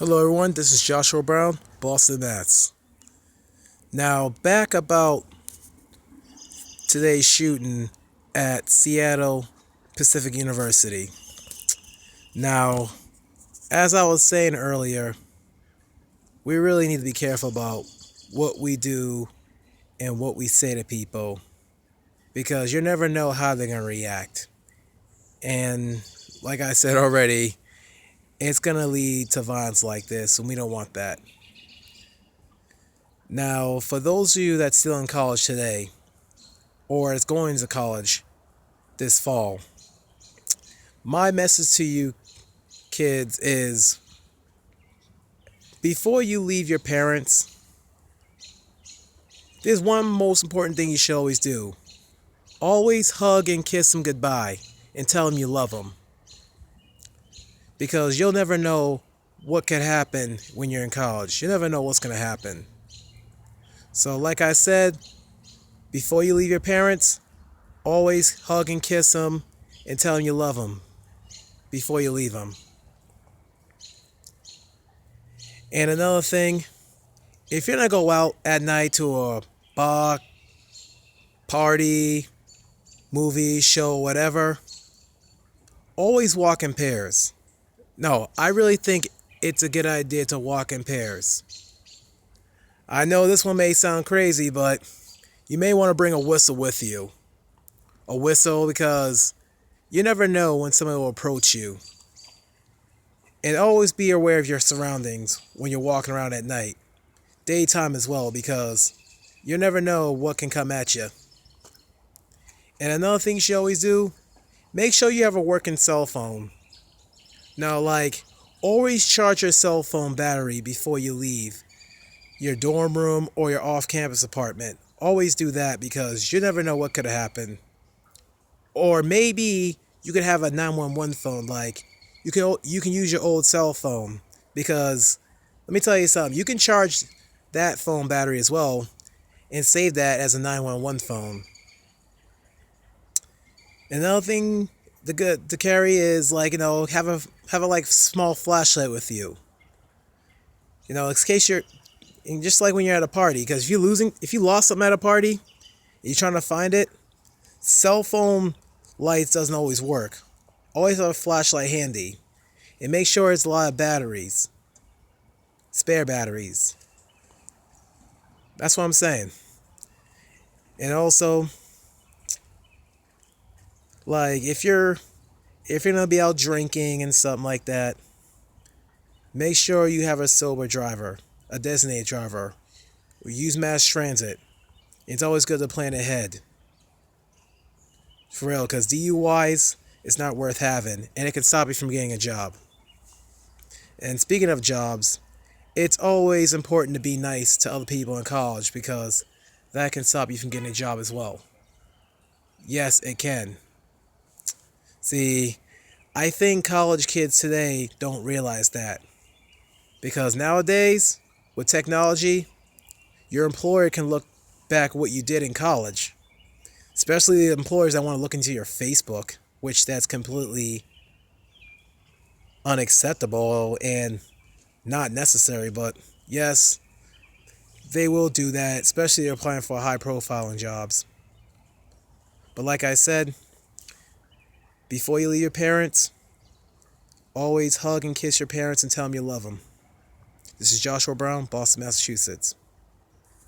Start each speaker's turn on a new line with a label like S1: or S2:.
S1: Hello, everyone. This is Joshua Brown, Boston, Mass. Now, back about today's shooting at Seattle Pacific University. Now, as I was saying earlier, we really need to be careful about what we do and what we say to people because you never know how they're going to react. And like I said already, it's going to lead to violence like this, and we don't want that. Now, for those of you that's still in college today, or is going to college this fall, my message to you kids is before you leave your parents, there's one most important thing you should always do. Always hug and kiss them goodbye and tell them you love them. Because you'll never know what could happen when you're in college. You never know what's going to happen. So like I said, before you leave your parents, always hug and kiss them and tell them you love them before you leave them. And another thing, if you're going to go out at night to a bar, party, movie, show, whatever, always walk in pairs. No, I really think it's a good idea to walk in pairs. I know this one may sound crazy, but you may want to bring a whistle with you. A whistle because you never know when somebody will approach you. And always be aware of your surroundings when you're walking around at night. Daytime as well, because you never know what can come at you. And another thing you should always do, make sure you have a working cell phone. Now, always charge your cell phone battery before you leave your dorm room or your off-campus apartment. Always do that because you never know what could happen. Or maybe you could have a 911 phone. You can use your old cell phone because let me tell you something. You can charge that phone battery as well and save that as a 911 phone. Another thing to carry is have a small flashlight with you. In case and just like when you're at a party, because if you lost something at a party, and you're trying to find it, cell phone lights doesn't always work. Always have a flashlight handy, and make sure it's a lot of batteries, spare batteries. That's what I'm saying. And also, if you're gonna be out drinking and something like that, make sure you have a sober driver, a designated driver, or use mass transit. It's always good to plan ahead. For real, because DUIs is not worth having, and it can stop you from getting a job. And speaking of jobs, it's always important to be nice to other people in college because that can stop you from getting a job as well. Yes, it can. See, I think college kids today don't realize that. Because nowadays, with technology, your employer can look back what you did in college. Especially the employers that want to look into your Facebook, which that's completely unacceptable and not necessary. But yes, they will do that, especially if you're applying for high profiling jobs. But like I said, before you leave your parents, always hug and kiss your parents and tell them you love them. This is Joshua Brown, Boston, Massachusetts.